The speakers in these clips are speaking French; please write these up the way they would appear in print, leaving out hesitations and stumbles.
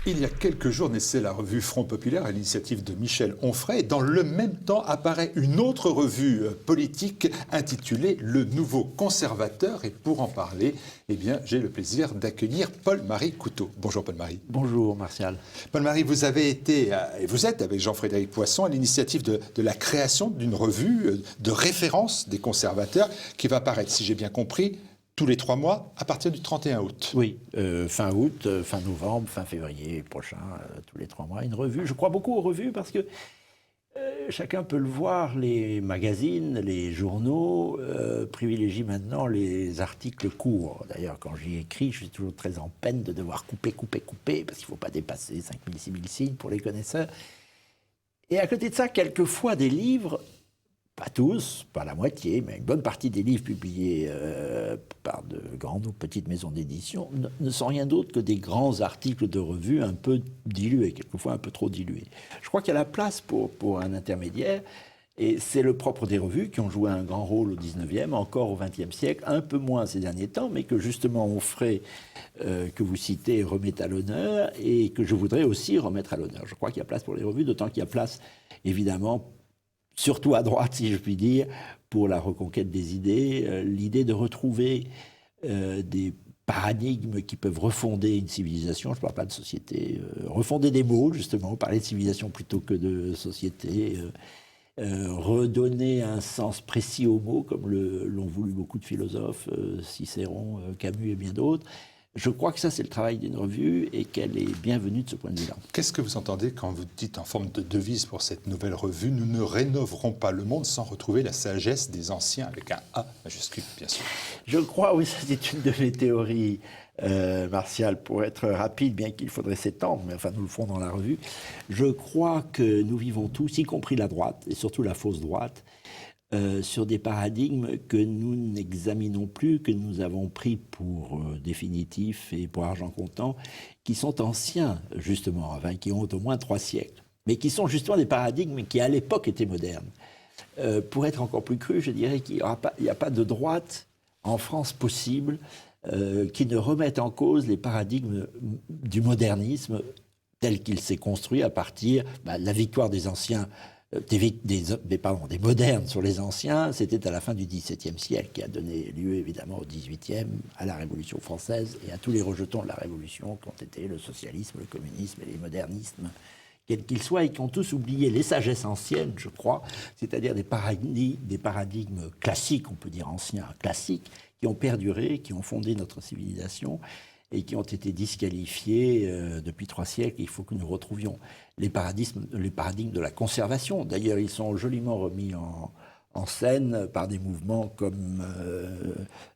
Il y a quelques jours naissait la revue Front Populaire à l'initiative de Michel Onfray. Dans le même temps apparaît une autre revue politique intitulée Le Nouveau Conservateur. Et pour en parler, j'ai le plaisir d'accueillir Paul-Marie Couteau. Bonjour Paul-Marie. Bonjour Martial. Paul-Marie, vous avez été, et vous êtes avec Jean-Frédéric Poisson à l'initiative de la création d'une revue de référence des conservateurs qui va paraître, si j'ai bien compris, tous les 3 mois, à partir du 31 août. Oui, fin août, fin novembre, fin février prochain, tous les 3 mois. Une revue, je crois beaucoup aux revues parce que chacun peut le voir, les magazines, les journaux privilégient maintenant les articles courts. D'ailleurs, quand j'y écris, je suis toujours très en peine de devoir couper, parce qu'il ne faut pas dépasser 5000, 6000 signes pour les connaisseurs. Et à côté de ça, quelquefois des livres, pas tous, pas la moitié, mais une bonne partie des livres publiés par de grandes ou petites maisons d'édition ne sont rien d'autre que des grands articles de revue un peu dilués, quelquefois un peu trop dilués. Je crois qu'il y a la place pour un intermédiaire, et c'est le propre des revues qui ont joué un grand rôle au 19e, encore au 20e siècle, un peu moins ces derniers temps, mais que justement Onfray, que vous citez, remet à l'honneur, et que je voudrais aussi remettre à l'honneur. Je crois qu'il y a place pour les revues, d'autant qu'il y a place, évidemment, surtout à droite, si je puis dire, pour la reconquête des idées, l'idée de retrouver des paradigmes qui peuvent refonder une civilisation, je ne parle pas de société, refonder des mots, justement, parler de civilisation plutôt que de société, redonner un sens précis aux mots, comme l'ont voulu beaucoup de philosophes, Cicéron, Camus et bien d'autres. Je crois que ça, c'est le travail d'une revue et qu'elle est bienvenue de ce point de vue-là. Qu'est-ce que vous entendez quand vous dites en forme de devise pour cette nouvelle revue « Nous ne rénoverons pas le monde sans retrouver la sagesse des anciens » avec un A majuscule, bien sûr. Je crois, oui, ça c'est une de mes théories, Martial, pour être rapide, bien qu'il faudrait s'étendre, mais enfin nous le ferons dans la revue. Je crois que nous vivons tous, y compris la droite, et surtout la fausse droite, sur des paradigmes que nous n'examinons plus, que nous avons pris pour définitifs et pour argent comptant, qui sont anciens, justement, enfin, qui ont au moins 3 siècles, mais qui sont justement des paradigmes qui, à l'époque, étaient modernes. Pour être encore plus cru, je dirais qu'il n'y a pas de droite en France possible qui ne remette en cause les paradigmes du modernisme tel qu'il s'est construit à partir de la victoire des anciens, des modernes sur les anciens, c'était à la fin du XVIIe siècle qui a donné lieu évidemment au XVIIIe, à la Révolution française et à tous les rejetons de la Révolution qui ont été le socialisme, le communisme et les modernismes, quels qu'ils soient, et qui ont tous oublié les sagesses anciennes, je crois, c'est-à-dire des paradigmes classiques, on peut dire anciens, classiques, qui ont perduré, qui ont fondé notre civilisation et qui ont été disqualifiés depuis 3 siècles. Il faut que nous retrouvions les paradigmes de la conservation. D'ailleurs, ils sont joliment remis en scène par des mouvements comme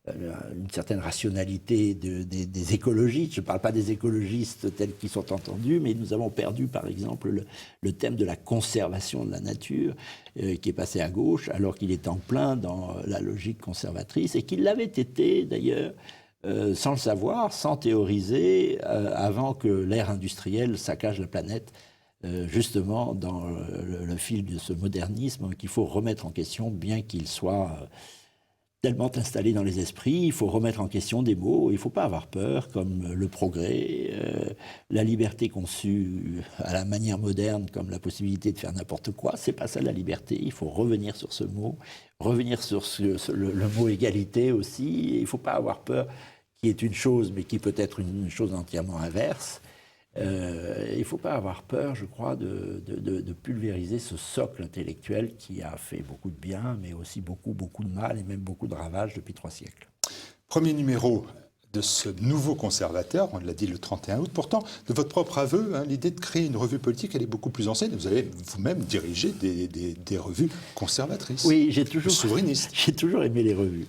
une certaine rationalité des écologistes. Je ne parle pas des écologistes tels qu'ils sont entendus, mais nous avons perdu, par exemple, le thème de la conservation de la nature, qui est passé à gauche, alors qu'il est en plein dans la logique conservatrice, et qu'il l'avait été, d'ailleurs, sans le savoir, sans théoriser, avant que l'ère industrielle saccage la planète, justement dans le fil de ce modernisme qu'il faut remettre en question, bien qu'il soit tellement installé dans les esprits. Il faut remettre en question des mots, il ne faut pas avoir peur, comme le progrès, la liberté conçue à la manière moderne, comme la possibilité de faire n'importe quoi. C'est pas ça la liberté, il faut revenir sur ce mot, revenir sur le mot égalité aussi. Il ne faut pas avoir peur qui est une chose, mais qui peut être une chose entièrement inverse. Il ne faut pas avoir peur, je crois, de pulvériser ce socle intellectuel qui a fait beaucoup de bien, mais aussi beaucoup de mal et même beaucoup de ravages depuis 3 siècles. Premier numéro de ce nouveau conservateur, on l'a dit le 31 août. Pourtant, de votre propre aveu, l'idée de créer une revue politique, elle est beaucoup plus ancienne. Vous avez vous-même dirigé des revues conservatrices. Oui, souverainistes. J'ai toujours aimé les revues.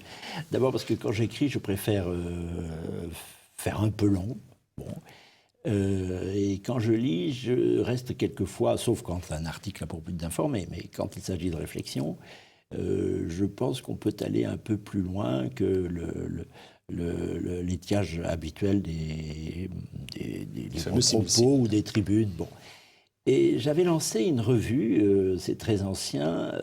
D'abord parce que quand j'écris, je préfère faire un peu long. Bon. Et quand je lis, je reste quelquefois, sauf quand un article a pour but d'informer, mais quand il s'agit de réflexion, je pense qu'on peut aller un peu plus loin que l'étiage habituel des propos ou des tribunes. Bon. Et j'avais lancé une revue, c'est très ancien,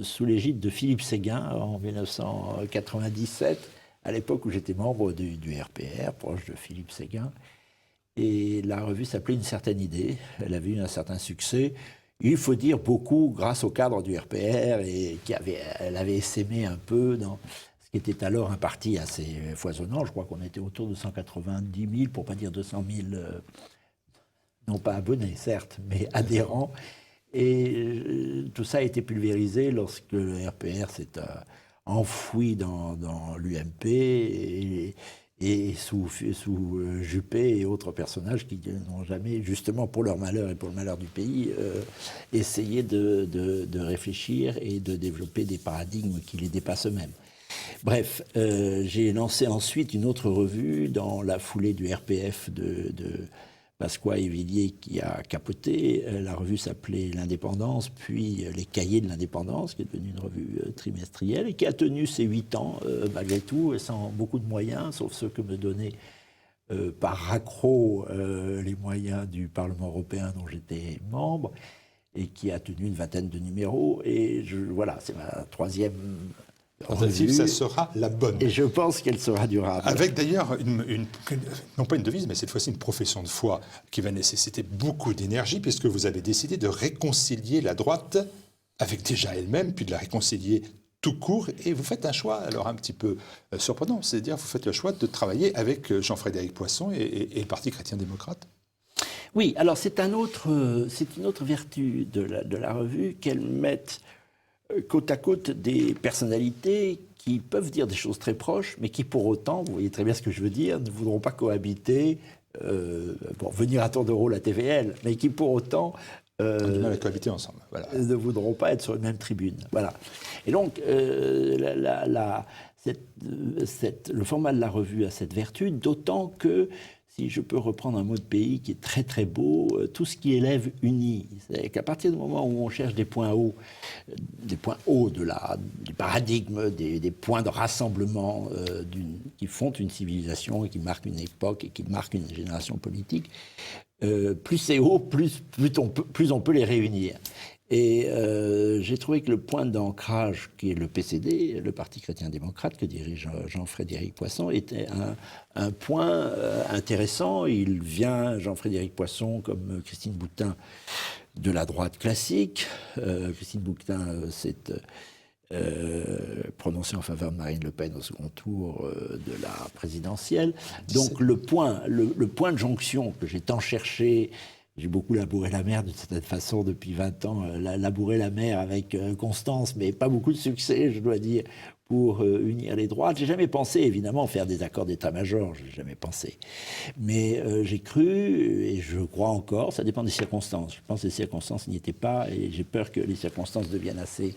sous l'égide de Philippe Séguin en 1997, à l'époque où j'étais membre du RPR, proche de Philippe Séguin. Et la revue s'appelait Une certaine idée. Elle avait eu un certain succès. Il faut dire beaucoup grâce au cadre du RPR et elle avait essaimé un peu dans ce qui était alors un parti assez foisonnant. Je crois qu'on était autour de 190 000, pour pas dire 200 000, non pas abonnés certes, mais adhérents. Et tout ça a été pulvérisé lorsque le RPR s'est enfoui dans l'UMP et sous Juppé et autres personnages qui n'ont jamais, justement pour leur malheur et pour le malheur du pays, essayé de réfléchir et de développer des paradigmes qui les dépassent eux-mêmes. Bref, j'ai lancé ensuite une autre revue dans la foulée du RPF de Pasqua et Villiers qui a capoté. La revue s'appelait L'Indépendance, puis Les Cahiers de l'Indépendance, qui est devenue une revue trimestrielle et qui a tenu ses 8 ans, malgré tout, sans beaucoup de moyens, sauf ceux que me donnaient par raccro les moyens du Parlement européen dont j'étais membre, et qui a tenu une 20aine de numéros. Et voilà, c'est ma 3e tentative, ça sera la bonne. Et je pense qu'elle sera durable. Avec d'ailleurs, non pas une devise, mais cette fois-ci une profession de foi qui va nécessiter beaucoup d'énergie, puisque vous avez décidé de réconcilier la droite avec déjà elle-même, puis de la réconcilier tout court. Et vous faites un choix, alors un petit peu surprenant, c'est-à-dire vous faites le choix de travailler avec Jean-Frédéric Poisson et le Parti chrétien-démocrate. Oui, alors c'est une autre vertu de la revue qu'elle mette côte à côte des personnalités qui peuvent dire des choses très proches, mais qui pour autant, vous voyez très bien ce que je veux dire, ne voudront pas cohabiter, venir à tour de rôle à TVL, mais qui pour autant ont du mal à cohabiter ensemble. Voilà. Ne voudront pas être sur la même tribune. Voilà. Et donc, le format de la revue a cette vertu, d'autant que, si je peux reprendre un mot de pays qui est très très beau, tout ce qui élève unit. C'est qu'à partir du moment où on cherche des points hauts du paradigme, des points de rassemblement qui font une civilisation et qui marquent une époque et qui marquent une génération politique, plus c'est haut, plus on peut les réunir. Et j'ai trouvé que le point d'ancrage, qui est le PCD, le Parti chrétien-démocrate, que dirige Jean-Frédéric Poisson, était un point intéressant. Il vient, Jean-Frédéric Poisson, comme Christine Boutin, de la droite classique. Christine Boutin s'est prononcée en faveur de Marine Le Pen au second tour de la présidentielle. Donc le point de jonction que j'ai tant cherché. J'ai beaucoup labouré la mer d'une certaine façon depuis 20 ans, labouré la mer avec Constance, mais pas beaucoup de succès, je dois dire, pour unir les droites. J'ai jamais pensé, évidemment, faire des accords d'état-major, j'ai jamais pensé. Mais j'ai cru, et je crois encore, ça dépend des circonstances. Je pense que les circonstances n'y étaient pas, et j'ai peur que les circonstances deviennent assez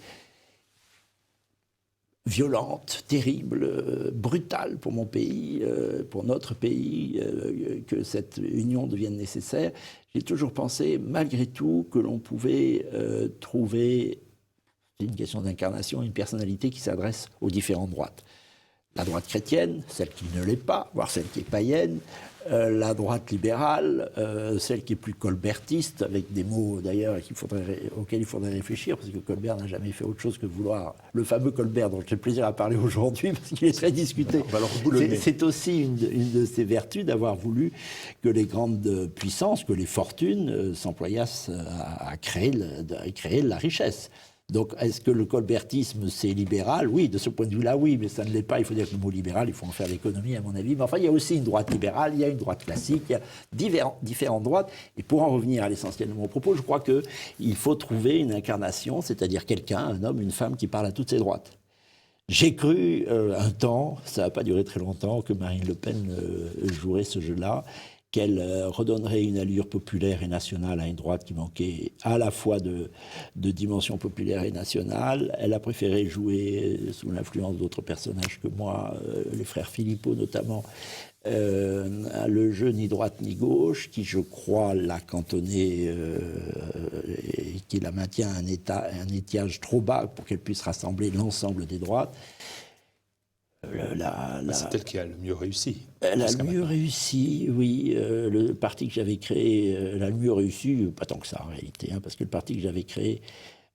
violente, terrible, brutale pour mon pays, pour notre pays, que cette union devienne nécessaire. J'ai toujours pensé, malgré tout, que l'on pouvait trouver, c'est une question d'incarnation, une personnalité qui s'adresse aux différentes droites. La droite chrétienne, celle qui ne l'est pas, voire celle qui est païenne, la droite libérale, celle qui est plus colbertiste, avec des mots d'ailleurs auxquels il faudrait réfléchir, parce que Colbert n'a jamais fait autre chose que vouloir, le fameux Colbert dont j'ai le plaisir à parler aujourd'hui, parce qu'il est très discuté. C'est aussi une de ses vertus d'avoir voulu que les grandes puissances, que les fortunes s'employassent à créer la richesse. Donc, est-ce que le colbertisme, c'est libéral? Oui, de ce point de vue-là, oui, mais ça ne l'est pas. Il faut dire que le mot libéral, il faut en faire l'économie, à mon avis. Mais enfin, il y a aussi une droite libérale, il y a une droite classique, il y a différentes droites. Et pour en revenir à l'essentiel de mon propos, je crois qu'il faut trouver une incarnation, c'est-à-dire quelqu'un, un homme, une femme qui parle à toutes ces droites. J'ai cru un temps, ça n'a pas duré très longtemps, que Marine Le Pen jouerait ce jeu-là, qu'elle redonnerait une allure populaire et nationale à une droite qui manquait à la fois de dimension populaire et nationale. Elle a préféré jouer, sous l'influence d'autres personnages que moi, les frères Philippot notamment, le jeu ni droite ni gauche, qui je crois l'a cantonné et qui la maintient à un étiage trop bas pour qu'elle puisse rassembler l'ensemble des droites. C'est elle qui a le mieux réussi. Elle a le mieux réussi, oui. Le parti que j'avais créé, elle a le mieux réussi, pas tant que ça en réalité, parce que le parti que j'avais créé,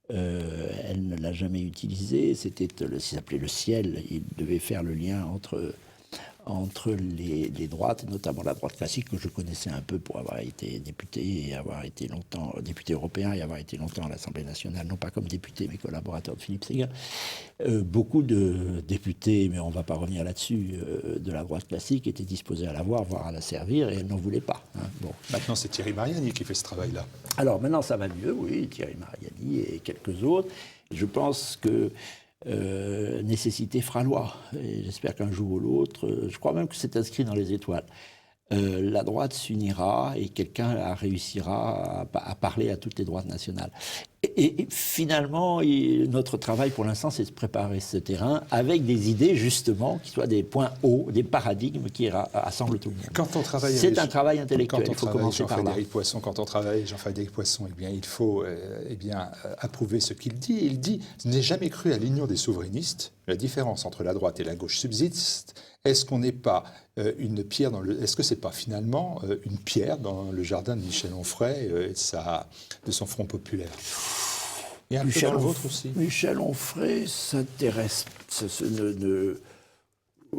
elle ne l'a jamais utilisé. Ça s'appelait Le Ciel. Il devait faire le lien entre les droites, notamment la droite classique que je connaissais un peu pour avoir été député et avoir été longtemps député européen et avoir été longtemps à l'Assemblée nationale, non pas comme député mais collaborateur de Philippe Séguin. Beaucoup de députés, mais on ne va pas revenir là-dessus, de la droite classique étaient disposés à la voir, voire à la servir, et elle n'en voulait pas. Hein. Bon. Maintenant, c'est Thierry Mariani qui fait ce travail-là. Alors maintenant, ça va mieux, oui, Thierry Mariani et quelques autres. Et je pense que nécessité fera loi. Et j'espère qu'un jour ou l'autre, je crois même que c'est inscrit dans les étoiles. La droite s'unira et quelqu'un réussira à parler à toutes les droites nationales. Et finalement, notre travail pour l'instant, c'est de préparer ce terrain avec des idées, justement, qui soient des points hauts, des paradigmes qui rassemblent tout le monde. Quand on travaille c'est un travail intellectuel, il faut commencer par là. Quand on travaille Jean-Frédéric Poisson, eh bien, il faut approuver ce qu'il dit. Il dit « N'ai jamais cru à l'union des souverainistes. La différence entre la droite et la gauche subsiste. Est-ce qu'on n'est pas une pierre dans le... Est-ce que c'est pas finalement une pierre dans le jardin de Michel Onfray et de son Front populaire ?» Et un peu dans le vôtre aussi. Michel Onfray s'intéresse...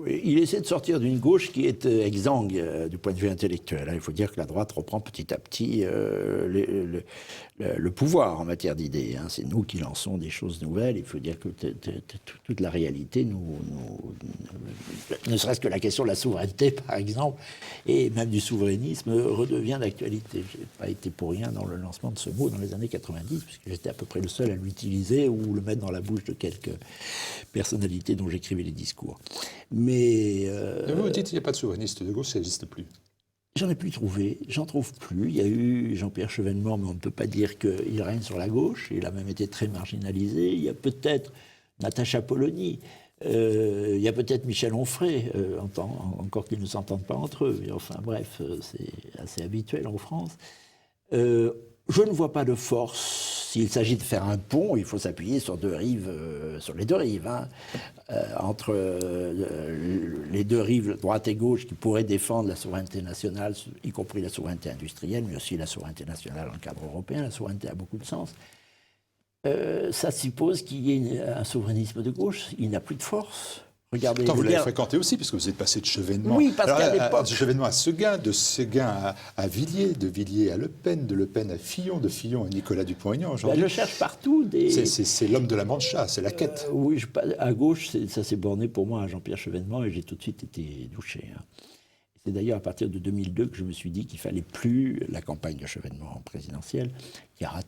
Il essaie de sortir d'une gauche qui est exsangue du point de vue intellectuel. Il faut dire que la droite reprend petit à petit le pouvoir en matière d'idées. C'est nous qui lançons des choses nouvelles. Il faut dire que toute la réalité, ne serait-ce que la question de la souveraineté, par exemple, et même du souverainisme, redevient d'actualité. Je n'ai pas été pour rien dans le lancement de ce mot dans les années 90, puisque j'étais à peu près le seul à l'utiliser ou le mettre dans la bouche de quelques personnalités dont j'écrivais les discours. Mais vous dites qu'il n'y a pas de souverainiste de gauche, ça n'existe plus. J'en ai plus trouvé, j'en trouve plus. Il y a eu Jean-Pierre Chevènement, mais on ne peut pas dire qu'il règne sur la gauche. Il a même été très marginalisé. Il y a peut-être Natacha Polony. Il y a peut-être Michel Onfray, encore qu'ils ne s'entendent pas entre eux. Mais enfin bref, c'est assez habituel en France. Je ne vois pas de force. S'il s'agit de faire un pont, il faut s'appuyer sur sur les deux rives, entre les deux rives, droite et gauche, qui pourraient défendre la souveraineté nationale, y compris la souveraineté industrielle, mais aussi la souveraineté nationale dans le cadre européen. La souveraineté a beaucoup de sens. Ça suppose qu'il y ait un souverainisme de gauche. Il n'a plus de force. Regardez, vous l'avez fréquenté aussi, puisque vous êtes passé de Chevènement, oui, parce qu'à l'époque, Chevènement à Séguin, de Séguin à Villiers, de Villiers à Le Pen, de Le Pen à Fillon, de Fillon à Nicolas Dupont-Aignan. Je cherche partout des... C'est l'homme de la mancha, c'est la quête. Oui, à gauche, ça s'est borné pour moi à Jean-Pierre Chevènement et j'ai tout de suite été douché. C'est d'ailleurs à partir de 2002 que je me suis dit qu'il ne fallait plus la campagne de Chevènement présidentielle, qui a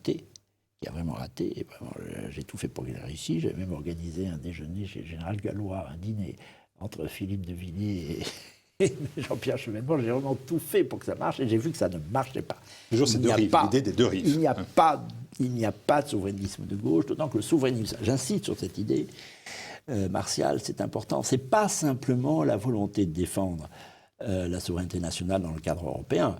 vraiment raté. Et vraiment, j'ai tout fait pour qu'il ait réussi. J'avais même organisé un déjeuner chez le général Gallois, un dîner entre Philippe de Villiers et Jean-Pierre Chevènement. J'ai vraiment tout fait pour que ça marche et j'ai vu que ça ne marchait pas. Toujours ces deux rives, l'idée des deux rives. Il n'y a pas de souverainisme de gauche, d'autant que le souverainisme, j'insiste sur cette idée, Martial, c'est important. Ce n'est pas simplement la volonté de défendre la souveraineté nationale dans le cadre européen.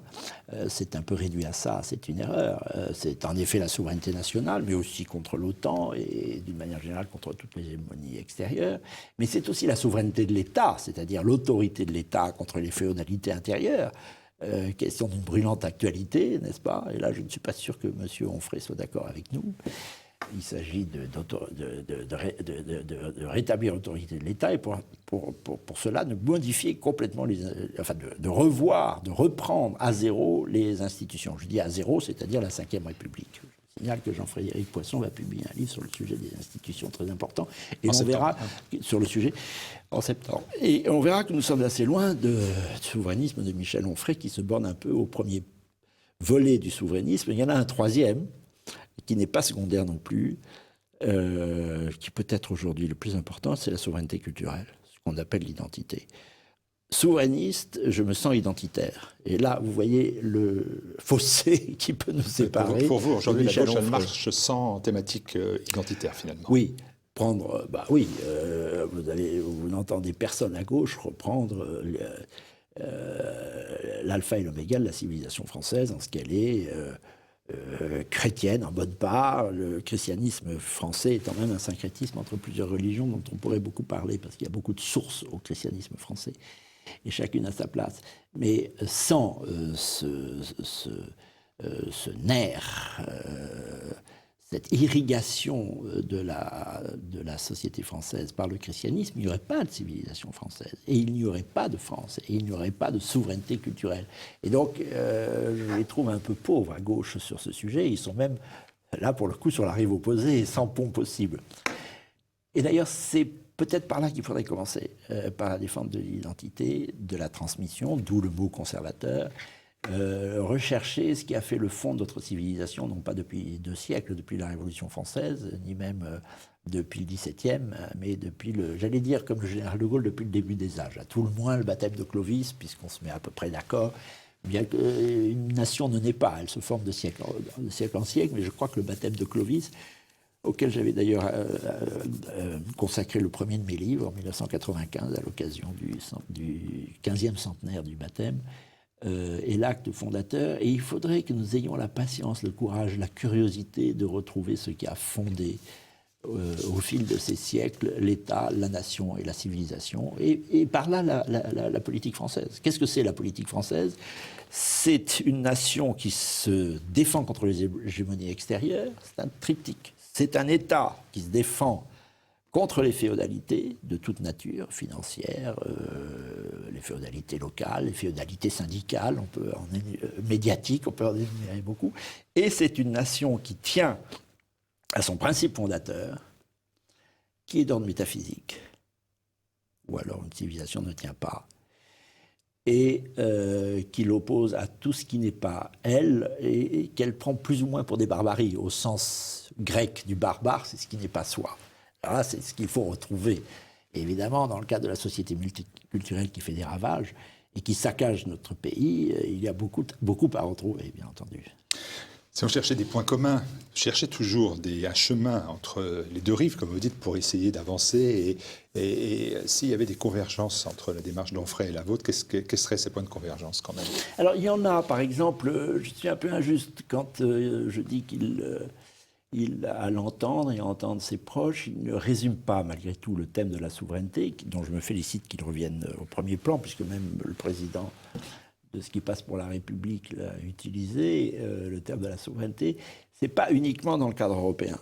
C'est un peu réduit à ça, c'est une erreur. C'est en effet la souveraineté nationale, mais aussi contre l'OTAN et d'une manière générale contre toutes les hégémonies extérieures. Mais c'est aussi la souveraineté de l'État, c'est-à-dire l'autorité de l'État contre les féodalités intérieures. Question d'une brûlante actualité, n'est-ce pas? Et là, je ne suis pas sûr que M. Onfray soit d'accord avec nous. Il s'agit de rétablir l'autorité de l'État et pour cela de modifier complètement, de revoir, de reprendre à zéro les institutions. Je dis à zéro, c'est-à-dire la Ve République. Je signale que Jean-Frédéric Poisson va publier un livre sur le sujet des institutions très important. Et on verra sur le sujet en septembre. Et on verra que nous sommes assez loin du souverainisme de Michel Onfray qui se borne un peu au premier volet du souverainisme. Il y en a un troisième qui n'est pas secondaire non plus, qui peut être aujourd'hui le plus important, c'est la souveraineté culturelle, ce qu'on appelle l'identité. Souverainiste, je me sens identitaire. Et là, vous voyez le fossé qui peut nous séparer. Pour vous, aujourd'hui, la gauche, elle marche sans thématique identitaire, finalement. Oui. Vous n'entendez personne à gauche reprendre l'alpha et l'oméga de la civilisation française en ce qu'elle est... chrétienne en bonne part, le christianisme français étant même un syncrétisme entre plusieurs religions dont on pourrait beaucoup parler parce qu'il y a beaucoup de sources au christianisme français et chacune à sa place. Mais sans ce nerf, cette irrigation de la société française par le christianisme, il n'y aurait pas de civilisation française. Et il n'y aurait pas de France. Et il n'y aurait pas de souveraineté culturelle. Et donc, je les trouve un peu pauvres à gauche sur ce sujet. Ils sont même, là, pour le coup, sur la rive opposée et sans pont possible. Et d'ailleurs, c'est peut-être par là qu'il faudrait commencer, par la défense de l'identité, de la transmission, d'où le mot conservateur. Rechercher ce qui a fait le fond de notre civilisation, non pas depuis 2 siècles, depuis la Révolution française, ni même depuis le XVIIe, mais depuis j'allais dire comme le général de Gaulle, depuis le début des âges. À tout le moins le baptême de Clovis, puisqu'on se met à peu près d'accord, bien qu'une nation ne naît pas, elle se forme de siècle en siècle, mais je crois que le baptême de Clovis, auquel j'avais d'ailleurs consacré le premier de mes livres en 1995, à l'occasion du 15e centenaire du baptême, est l'acte fondateur, et il faudrait que nous ayons la patience, le courage, la curiosité de retrouver ce qui a fondé au fil de ces siècles l'État, la nation et la civilisation, et par là la politique française. Qu'est-ce que c'est la politique française? C'est une nation qui se défend contre les hégémonies extérieures, c'est un triptyque. C'est un État qui se défend contre les féodalités de toute nature, financières, les féodalités locales, les féodalités syndicales, médiatiques, on peut en énumérer beaucoup. Et c'est une nation qui tient à son principe fondateur, qui est d'ordre métaphysique, ou alors une civilisation ne tient pas, et qui l'oppose à tout ce qui n'est pas elle, et qu'elle prend plus ou moins pour des barbaries, au sens grec du barbare, c'est ce qui n'est pas soi. Alors là, c'est ce qu'il faut retrouver. Et évidemment, dans le cadre de la société multiculturelle qui fait des ravages et qui saccage notre pays, il y a beaucoup à retrouver, bien entendu. Si on cherchait des points communs, cherchez toujours un chemin entre les 2 rives, comme vous dites, pour essayer d'avancer. Et s'il y avait des convergences entre la démarche d'Onfray et la vôtre, quels seraient ces points de convergence quand même? Alors, il y en a, par exemple, je suis un peu injuste quand je dis à l'entendre et à entendre ses proches, il ne résume pas malgré tout le thème de la souveraineté, dont je me félicite qu'il revienne au premier plan, puisque même le président de ce qui passe pour la République l'a utilisé, le terme de la souveraineté. Ce n'est pas uniquement dans le cadre européen.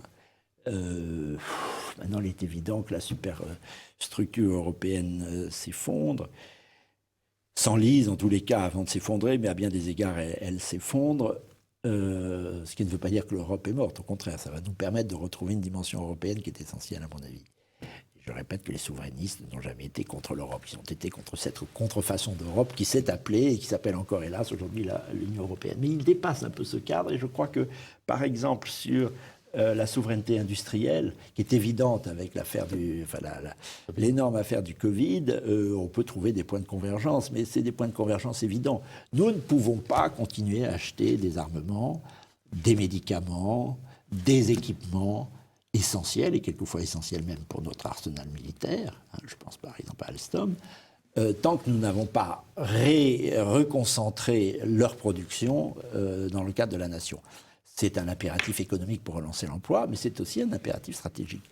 Maintenant, il est évident que la superstructure européenne s'effondre, s'enlise en tous les cas avant de s'effondrer, mais à bien des égards, elle s'effondre. Ce qui ne veut pas dire que l'Europe est morte, au contraire, ça va nous permettre de retrouver une dimension européenne qui est essentielle à mon avis. Je répète que les souverainistes n'ont jamais été contre l'Europe, ils ont été contre cette contrefaçon d'Europe qui s'est appelée et qui s'appelle encore hélas aujourd'hui l'Union européenne. Mais ils dépassent un peu ce cadre et je crois que, par exemple, sur la souveraineté industrielle, qui est évidente avec l'énorme affaire du Covid, on peut trouver des points de convergence, mais c'est des points de convergence évidents. Nous ne pouvons pas continuer à acheter des armements, des médicaments, des équipements essentiels, et quelquefois essentiels même pour notre arsenal militaire, je pense par exemple à Alstom, tant que nous n'avons pas reconcentré leur production dans le cadre de la nation. C'est un impératif économique pour relancer l'emploi, mais c'est aussi un impératif stratégique.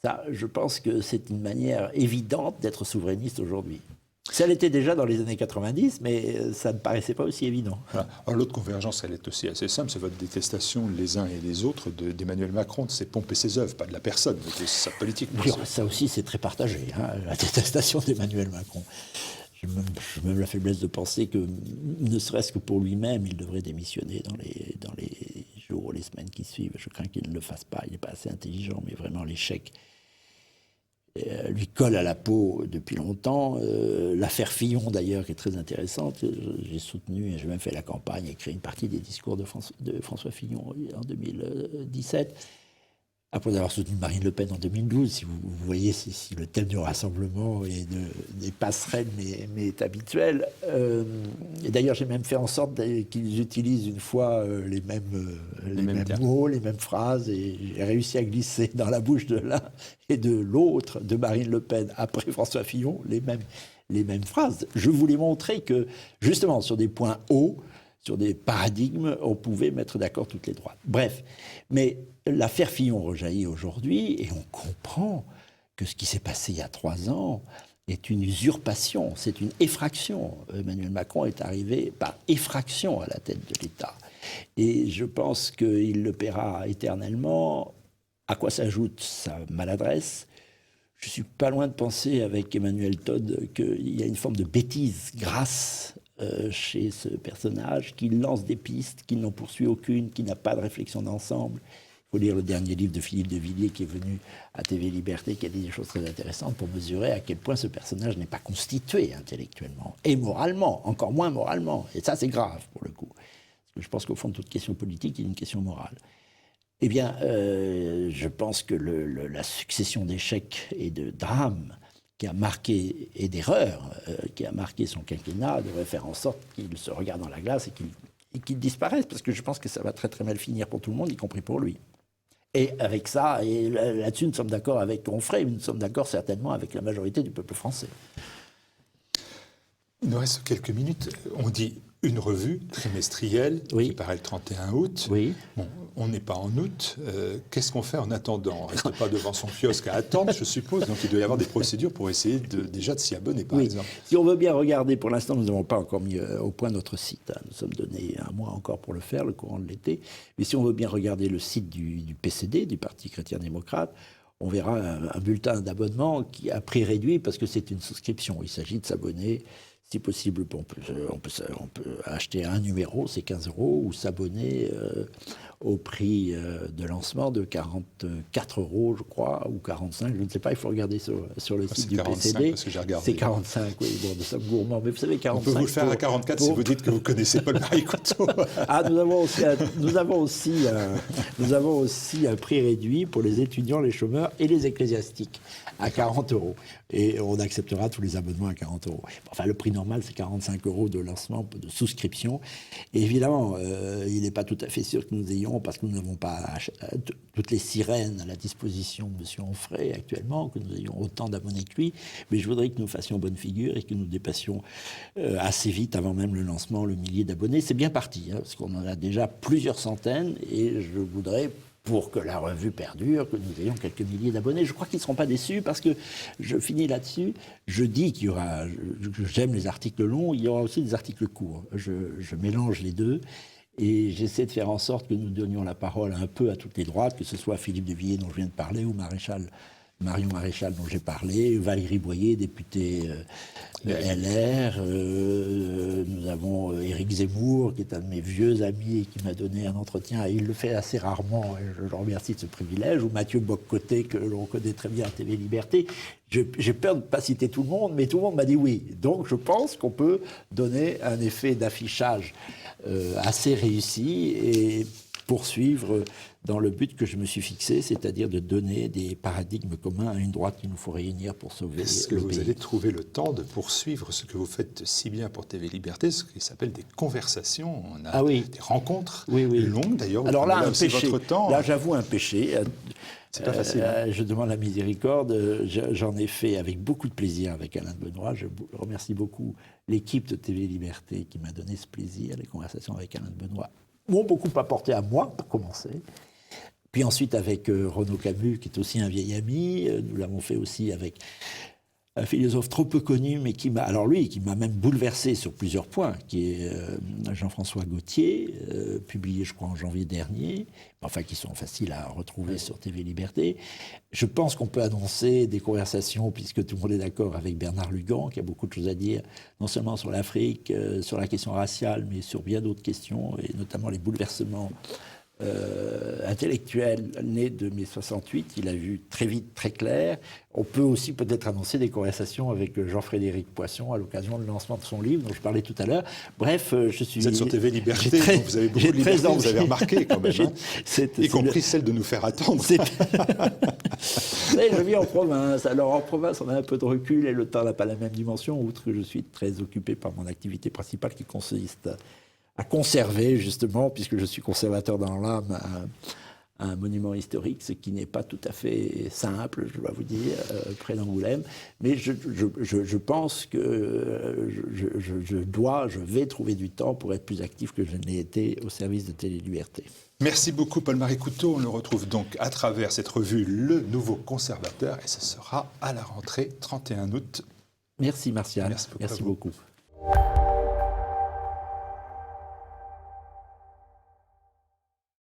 Ça, je pense que c'est une manière évidente d'être souverainiste aujourd'hui. Ça l'était déjà dans les années 90, mais ça ne paraissait pas aussi évident. Voilà. Alors l'autre convergence, elle est aussi assez simple, c'est votre détestation les uns et les autres d'Emmanuel Macron, de ses pompes et ses œuvres, pas de la personne, mais de sa politique. Oui, ça aussi, c'est très partagé, la détestation d'Emmanuel Macron. J'ai même la faiblesse de penser que, ne serait-ce que pour lui-même, il devrait démissionner dans les jours ou les semaines qui suivent. Je crains qu'il ne le fasse pas, il n'est pas assez intelligent, mais vraiment l'échec lui colle à la peau depuis longtemps. L'affaire Fillon, d'ailleurs, qui est très intéressante, j'ai soutenu, et j'ai même fait la campagne, écrit une partie des discours de François Fillon en 2017. Après avoir soutenu Marine Le Pen en 2012, si vous voyez si le thème du rassemblement et des passerelles m'est habituel. Et d'ailleurs, j'ai même fait en sorte qu'ils utilisent une fois les mêmes mots, les mêmes phrases, et j'ai réussi à glisser dans la bouche de l'un et de l'autre, de Marine Le Pen, après François Fillon, les mêmes phrases. Je voulais montrer que, justement, sur des points hauts, sur des paradigmes, on pouvait mettre d'accord toutes les droites. Bref, mais l'affaire Fillon rejaillit aujourd'hui et on comprend que ce qui s'est passé il y a 3 ans est une usurpation, c'est une effraction. Emmanuel Macron est arrivé par effraction à la tête de l'État. Et je pense qu'il le paiera éternellement. À quoi s'ajoute sa maladresse? Je suis pas loin de penser avec Emmanuel Todd qu'il y a une forme de bêtise grasse chez ce personnage, qui lance des pistes, qui n'en poursuit aucune, qui n'a pas de réflexion d'ensemble. Il faut lire le dernier livre de Philippe de Villiers qui est venu à TV Liberté, qui a dit des choses très intéressantes pour mesurer à quel point ce personnage n'est pas constitué intellectuellement et moralement, encore moins moralement. Et ça, c'est grave pour le coup. Parce que je pense qu'au fond de toute question politique, il y a une question morale. Eh bien, je pense que la succession d'échecs et de drames qui a marqué, et d'erreurs qui a marqué son quinquennat devrait faire en sorte qu'il se regarde dans la glace et qu'il disparaisse, parce que je pense que ça va très très mal finir pour tout le monde, y compris pour lui. Et avec ça, et là-dessus, nous sommes d'accord avec Onfray, mais nous sommes d'accord certainement avec la majorité du peuple français. Il nous reste quelques minutes. On dit une revue trimestrielle qui paraît le 31 août. Oui. Bon, on n'est pas en août. Qu'est-ce qu'on fait en attendant? On ne reste pas devant son kiosque à attendre, je suppose. Donc il doit y avoir des procédures pour essayer déjà de s'y abonner, par exemple. Si on veut bien regarder, pour l'instant, nous n'avons pas encore mis au point notre site. Nous sommes donnés un mois encore pour le faire, le courant de l'été. Mais si on veut bien regarder le site du PCD, du Parti chrétien-démocrate, on verra un bulletin d'abonnement qui a prix réduit parce que c'est une souscription. Il s'agit de s'abonner. Si possible, on peut acheter un numéro, c'est 15 €, ou s'abonner au prix de lancement de 44 €, je crois, ou 45, je ne sais pas, il faut regarder sur le site du 45, PCD. Parce que j'ai regardé. C'est 45, oui, bon, nous sommes gourmands, mais vous savez, 45... On peut vous le faire à 44 si vous dites que vous connaissez Paul-Marie Couteau. Ah, nous avons aussi un prix réduit pour les étudiants, les chômeurs et les ecclésiastiques, à 40 €. Et on acceptera tous les abonnements à 40 €. Enfin, le prix normal, c'est 45 € de lancement, de souscription. Et évidemment, il n'est pas tout à fait sûr que nous ayons, parce que nous n'avons pas toutes les sirènes à la disposition de M. Onfray actuellement, que nous ayons autant d'abonnés que lui. Mais je voudrais que nous fassions bonne figure et que nous dépassions assez vite, avant même le lancement, le millier d'abonnés. C'est bien parti, hein, parce qu'on en a déjà plusieurs centaines. Et je voudrais, pour que la revue perdure, que nous ayons quelques milliers d'abonnés. Je crois qu'ils ne seront pas déçus, parce que, je finis là-dessus, je dis qu'il y aura, j'aime les articles longs, il y aura aussi des articles courts. Je mélange les deux, et j'essaie de faire en sorte que nous donnions la parole un peu à toutes les droites, que ce soit Philippe de Villiers dont je viens de parler, ou Marion Maréchal dont j'ai parlé, Valérie Boyer, députée LR, nous avons Éric Zemmour, qui est un de mes vieux amis et qui m'a donné un entretien, et il le fait assez rarement, et je le remercie de ce privilège, ou Mathieu Bock-Côté, que l'on connaît très bien à TV Liberté. J'ai peur de ne pas citer tout le monde, mais tout le monde m'a dit oui. Donc je pense qu'on peut donner un effet d'affichage assez réussi et poursuivre dans le but que je me suis fixé, c'est-à-dire de donner des paradigmes communs à une droite qu'il nous faut réunir pour sauver le pays. Est-ce que vous allez trouver le temps de poursuivre ce que vous faites si bien pour TV Liberté, ce qui s'appelle des conversations? On a des rencontres longues, d'ailleurs. Alors là, un péché. Votre temps. Là, j'avoue un péché. C'est pas facile. Je demande la miséricorde. J'en ai fait avec beaucoup de plaisir avec Alain de Benoît. Je remercie beaucoup l'équipe de TV Liberté qui m'a donné ce plaisir. Les conversations avec Alain de Benoît m'ont beaucoup apporté à moi, pour commencer. Puis ensuite avec Renaud Camus, qui est aussi un vieil ami. Nous l'avons fait aussi avec un philosophe trop peu connu, mais qui m'a même bouleversé sur plusieurs points, qui est Jean-François Gauthier, publié, je crois, en janvier dernier, enfin, qui sont faciles à retrouver sur TV Liberté. Je pense qu'on peut annoncer des conversations, puisque tout le monde est d'accord, avec Bernard Lugan, qui a beaucoup de choses à dire, non seulement sur l'Afrique, sur la question raciale, mais sur bien d'autres questions, et notamment les bouleversements intellectuel né de mai 68, il a vu très vite, très clair. On peut aussi peut-être annoncer des conversations avec Jean-Frédéric Poisson à l'occasion du lancement de son livre dont je parlais tout à l'heure. Bref, je suis... Vous êtes sur TV Liberté, donc vous avez beaucoup de liberté, vous avez remarqué quand même, y compris celle de nous faire attendre. Mais je vis en province. Alors en province, on a un peu de recul et le temps n'a pas la même dimension, outre que je suis très occupé par mon activité principale qui consiste à conserver, justement, puisque je suis conservateur dans l'âme, un monument historique, ce qui n'est pas tout à fait simple, je dois vous dire, près d'Angoulême. Mais je pense que je vais trouver du temps pour être plus actif que je ne l'ai été au service de Télé Liberté. Merci beaucoup, Paul-Marie Couteau. On le retrouve donc à travers cette revue Le Nouveau Conservateur, et ce sera à la rentrée 31 août. Merci, Martial. Merci beaucoup.